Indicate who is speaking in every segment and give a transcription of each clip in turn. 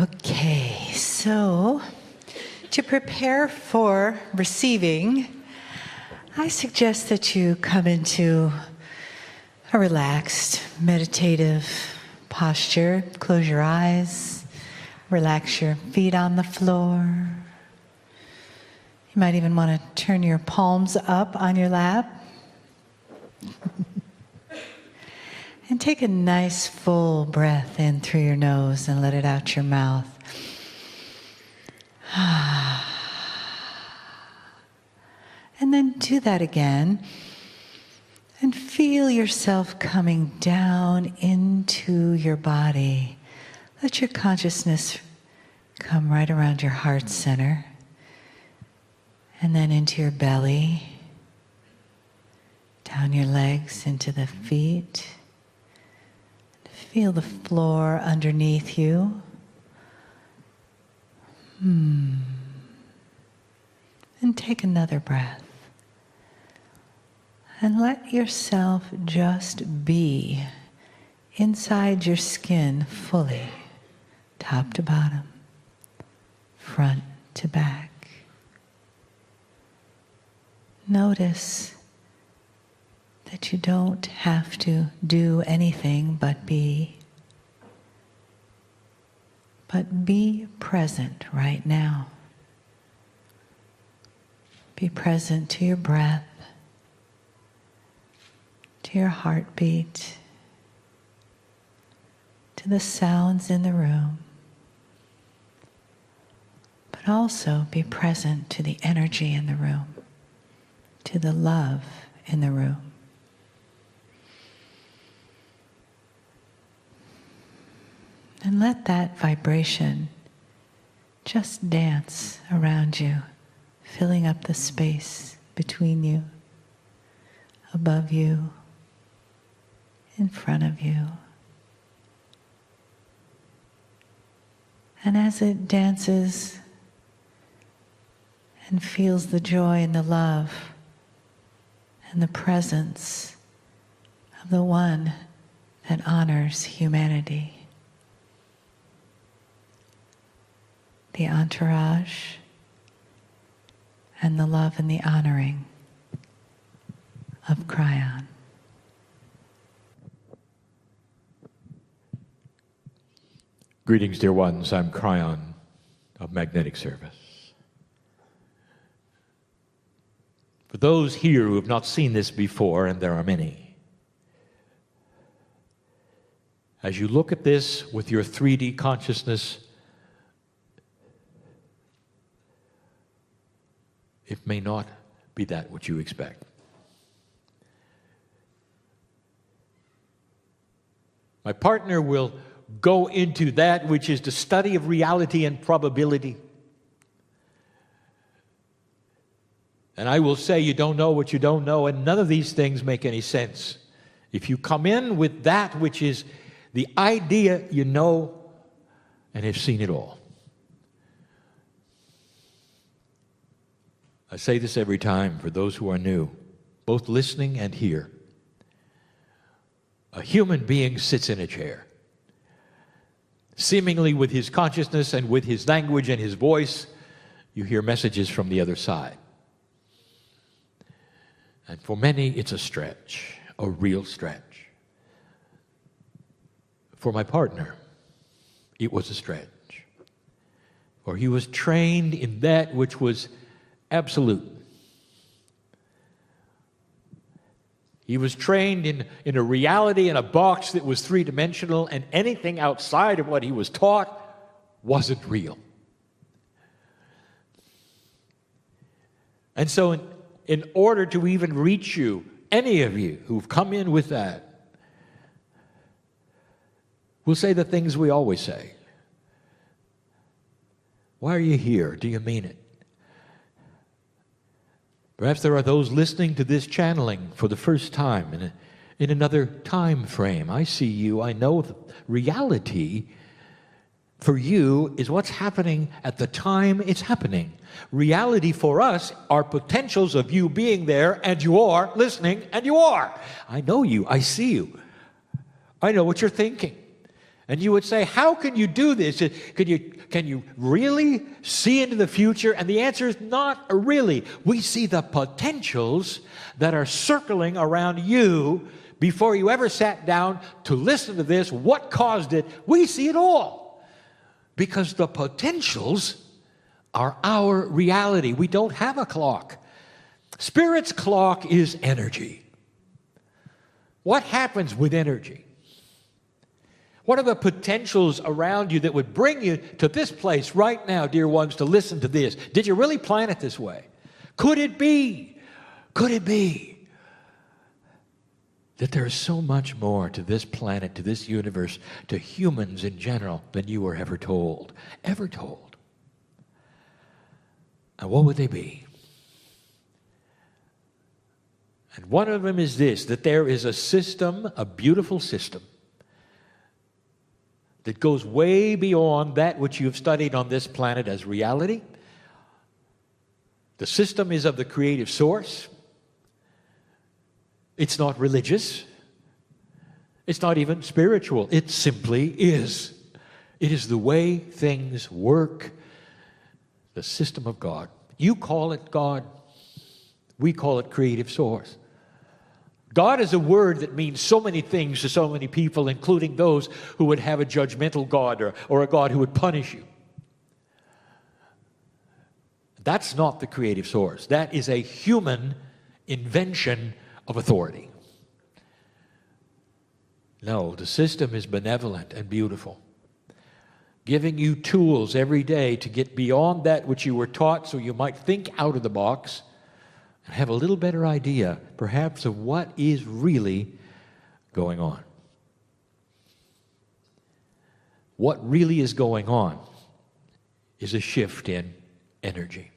Speaker 1: Okay, so to prepare for receiving, I suggest that you come into a relaxed, meditative posture. Close your eyes, relax your feet on the floor. You might even want to turn your palms up on your lap. And take a nice full breath in through your nose and let it out your mouth. And then do that again. And feel yourself coming down into your body. Let your consciousness come right around your heart center. And then into your belly. Down your legs into the feet. Feel the floor underneath you. And take another breath. And let yourself just be inside your skin fully, top to bottom, front to back. Notice that you don't have to do anything but be. But be present right now. Be present to your breath, to your heartbeat, to the sounds in the room. But also be present to the energy in the room, to the love in the room. And let that vibration just dance around you, filling up the space between you, above you, in front of you. And as it dances and feels the joy and the love and the presence of the one that honors humanity, the entourage, and the love and the honoring of Kryon.
Speaker 2: Greetings, dear ones. I'm Kryon of Magnetic Service. For those here who have not seen this before, and there are many, as you look at this with your 3D consciousness, it may not be that which you expect. My partner will go into that which is the study of reality and probability. And I will say you don't know what you don't know, and none of these things make any sense. If you come in with that which is the idea you know and have seen it all. I say this every time for those who are new, both listening and here. A human being sits in a chair. Seemingly with his consciousness and with his language and his voice, you hear messages from the other side. And for many, it's a stretch, a real stretch. For my partner, it was a stretch. For he was trained in that which was absolute. He was trained in a reality in a box that was three-dimensional, and anything outside of what he was taught wasn't real. And so in order to even reach you, any of you who've come in with that, we'll say the things we always say. Why are you here? Do you mean it? Perhaps there are those listening to this channeling for the first time in another time frame. I see you. I know the reality for you is what's happening at the time it's happening. Reality for us are potentials of you being there, and you are listening, and you are. I know you. I see you. I know what you're thinking. And you would say, how can you do this? Can you really see into the future? And the answer is not really. We see the potentials that are circling around you before you ever sat down to listen to this. What caused it? We see it all. Because the potentials are our reality. We don't have a clock. Spirit's clock is energy. What happens with energy? What are the potentials around you that would bring you to this place right now, dear ones, to listen to this? Did you really plan it this way? Could it be that there is so much more to this planet, to this universe, to humans in general than you were ever told? Ever told? And what would they be? And one of them is this, that there is a system, a beautiful system, that goes way beyond that which you've studied on this planet as reality. The system is of the creative source. It's not religious. It's not even spiritual. It simply is. It is the way things work, the system of God. You call it God. We call it creative source. God is a word that means so many things to so many people, including those who would have a judgmental God or a God who would punish you. That's not the creative source. That is a human invention of authority. No, the system is benevolent and beautiful, giving you tools every day to get beyond that which you were taught so you might think out of the box and have a little better idea, perhaps, of what is really going on. What really is going on is a shift in energy.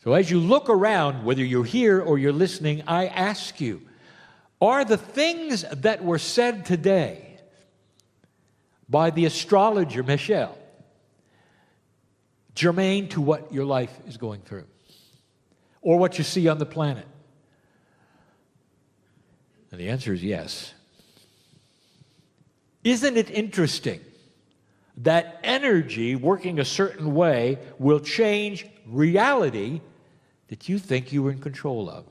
Speaker 2: So as you look around, whether you're here or you're listening, I ask you, are the things that were said today by the astrologer Michelle germane to what your life is going through or what you see on the planet? And the answer is yes. Isn't it interesting that energy working a certain way will change reality that you think you were in control of?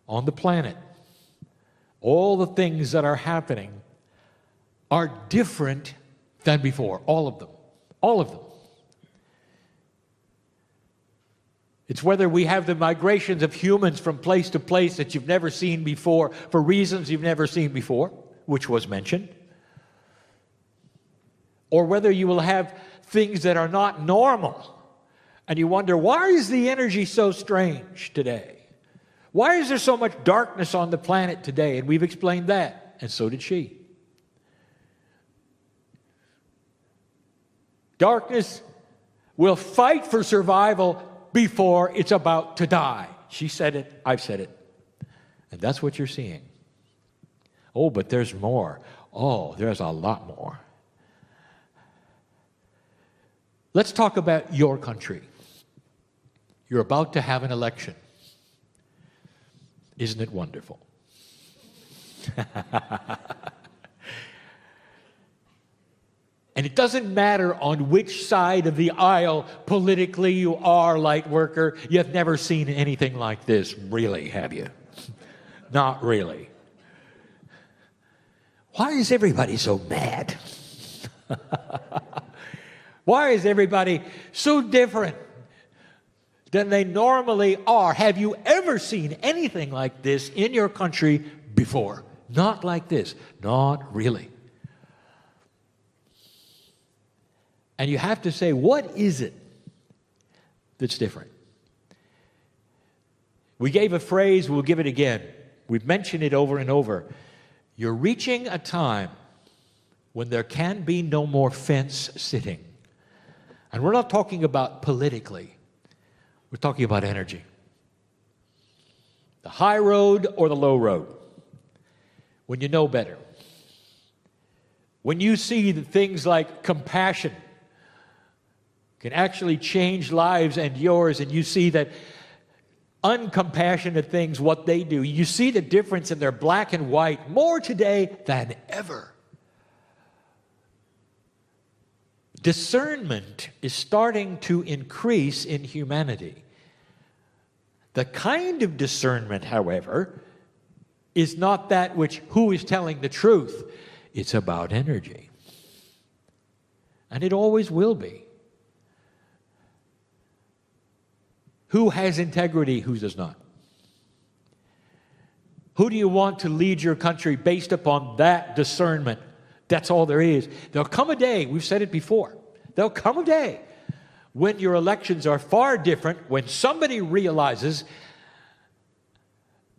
Speaker 2: On the planet, all the things that are happening are different than before. All of them. All of them. It's whether we have the migrations of humans from place to place that you've never seen before for reasons you've never seen before, which was mentioned, or whether you will have things that are not normal and you wonder, why is the energy so strange today? Why is there so much darkness on the planet today? And we've explained that, and so did she. Darkness will fight for survival before it's about to die. She said it, I've said it. And that's what you're seeing. Oh, but there's more. Oh, there's a lot more. Let's talk about your country. You're about to have an election. Isn't it wonderful? And it doesn't matter on which side of the aisle politically you are, light worker. You've never seen anything like this, really, have you? Not really. Why is everybody so mad? Why is everybody so different than they normally are? Have you ever seen anything like this in your country before? Not like this. Not really. And you have to say, what is it that's different? We gave a phrase, we'll give it again. We've mentioned it over and over. You're reaching a time when there can be no more fence sitting. And we're not talking about politically. We're talking about energy. The high road or the low road. When you know better. When you see that things like compassion can actually change lives and yours, and you see that uncompassionate things, what they do. You see the difference in their black and white more today than ever. Discernment is starting to increase in humanity. The kind of discernment, however, is not that which who is telling the truth. It's about energy. And it always will be. Who has integrity, who does not? Who do you want to lead your country based upon that discernment? That's all there is. There'll come a day, we've said it before, there'll come a day when your elections are far different, when somebody realizes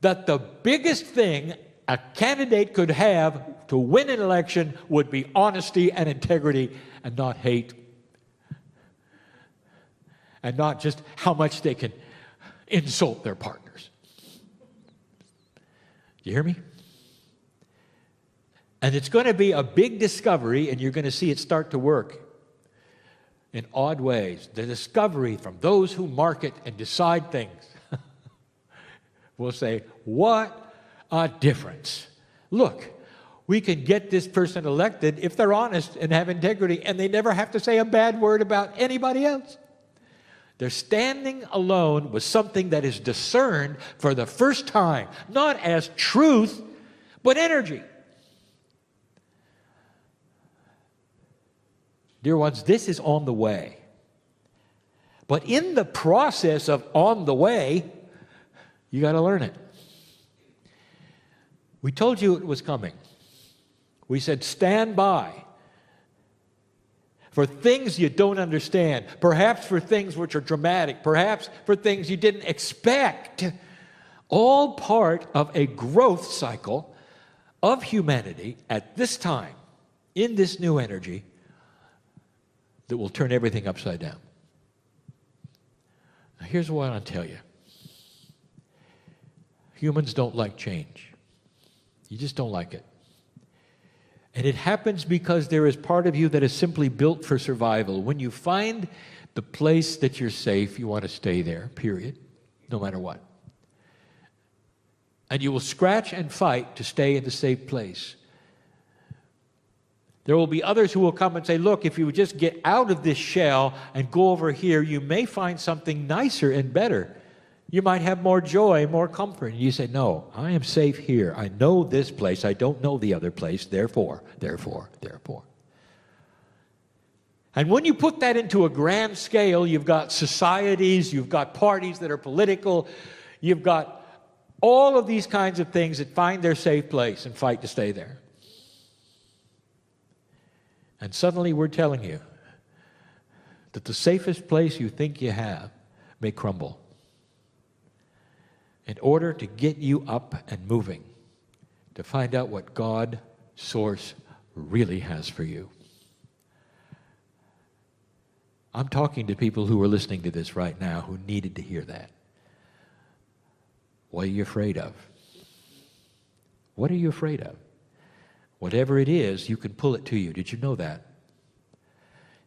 Speaker 2: that the biggest thing a candidate could have to win an election would be honesty and integrity and not hate. And not just how much they can insult their partners. You hear me? And it's going to be a big discovery, and you're going to see it start to work in odd ways. The discovery from those who market and decide things will say, what a difference. Look, we can get this person elected if they're honest and have integrity, and they never have to say a bad word about anybody else. They're standing alone with something that is discerned for the first time, not as truth, but energy. Dear ones, this is on the way. But in the process of on the way, you got to learn it. We told you it was coming. We said, stand by for things you don't understand, perhaps for things which are dramatic, perhaps for things you didn't expect, all part of a growth cycle of humanity at this time, in this new energy, that will turn everything upside down. Now, here's what I want to tell you. Humans don't like change. You just don't like it. And it happens because there is part of you that is simply built for survival. When you find the place that you're safe, you want to stay there, period, no matter what. And you will scratch and fight to stay in the safe place. There will be others who will come and say, look, if you would just get out of this shell and go over here, you may find something nicer and better. You might have more joy, more comfort. And you say, no, I am safe here. I know this place. I don't know the other place. Therefore. And when you put that into a grand scale, you've got societies, you've got parties that are political, you've got all of these kinds of things that find their safe place and fight to stay there. And suddenly we're telling you that the safest place you think you have may crumble. In order to get you up and moving, to find out what God, Source, really has for you. I'm talking to people who are listening to this right now who needed to hear that. What are you afraid of? What are you afraid of? Whatever it is, you can pull it to you. Did you know that?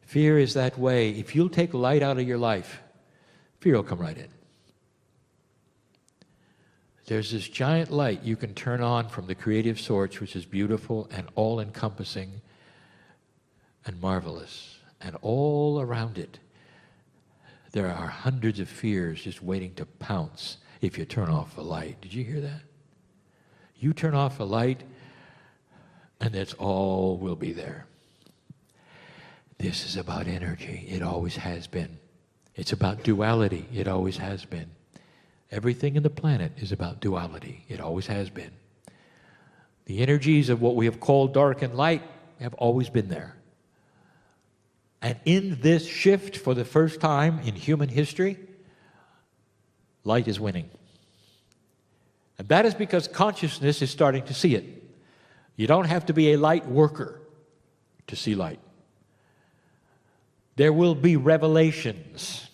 Speaker 2: Fear is that way. If you'll take light out of your life, fear will come right in. There's this giant light you can turn on from the creative source, which is beautiful and all-encompassing and marvelous. And all around it, there are hundreds of fears just waiting to pounce if you turn off the light. Did you hear that? You turn off the light, and that's all will be there. This is about energy. It always has been. It's about duality. It always has been. Everything in the planet is about duality. It always has been. The energies of what we have called dark and light have always been there. And in this shift, for the first time in human history, light is winning. And that is because consciousness is starting to see it. You don't have to be a light worker to see light. There will be revelations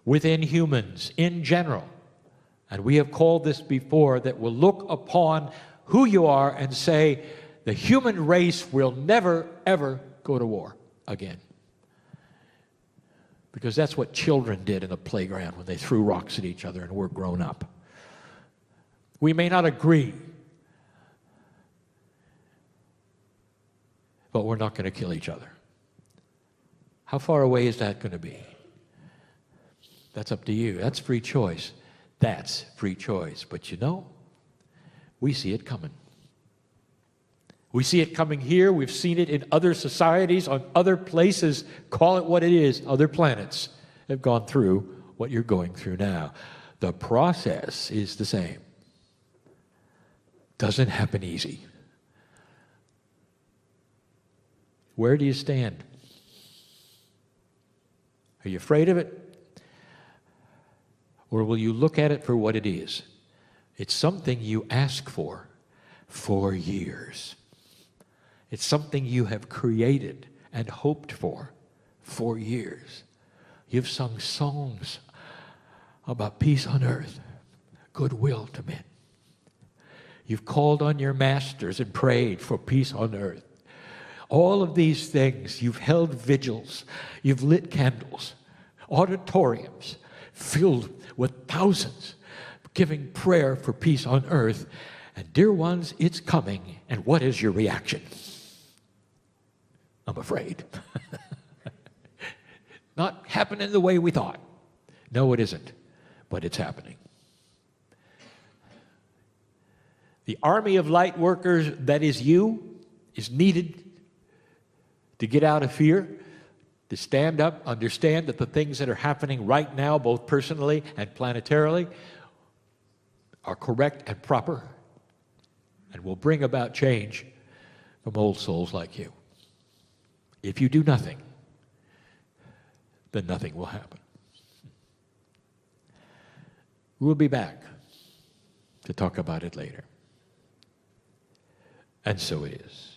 Speaker 2: within humans in general, and we have called this before, that will look upon who you are and say, the human race will never, ever go to war again. Because that's what children did in the playground when they threw rocks at each other and were grown up. We may not agree, but we're not going to kill each other. How far away is that going to be? That's up to you. That's free choice. That's free choice. But you know, we see it coming. We see it coming here. We've seen it in other societies, on other places. Call it what it is. Other planets have gone through what you're going through now. The process is the same. Doesn't happen easy. Where do you stand? Are you afraid of it? Or will you look at it for what it is? It's something you ask for years. It's something you have created and hoped for years. You've sung songs about peace on earth, goodwill to men. You've called on your masters and prayed for peace on earth. All of these things, you've held vigils, you've lit candles, auditoriums filled with thousands giving prayer for peace on earth. And dear ones, it's coming. And what is your reaction? I'm afraid. Not happening the way we thought. No, it isn't. But it's happening. The army of light workers that is you is needed to get out of fear, to stand up, understand that the things that are happening right now, both personally and planetarily, are correct and proper and will bring about change from old souls like you. If you do nothing, then nothing will happen. We'll be back to talk about it later. And so it is.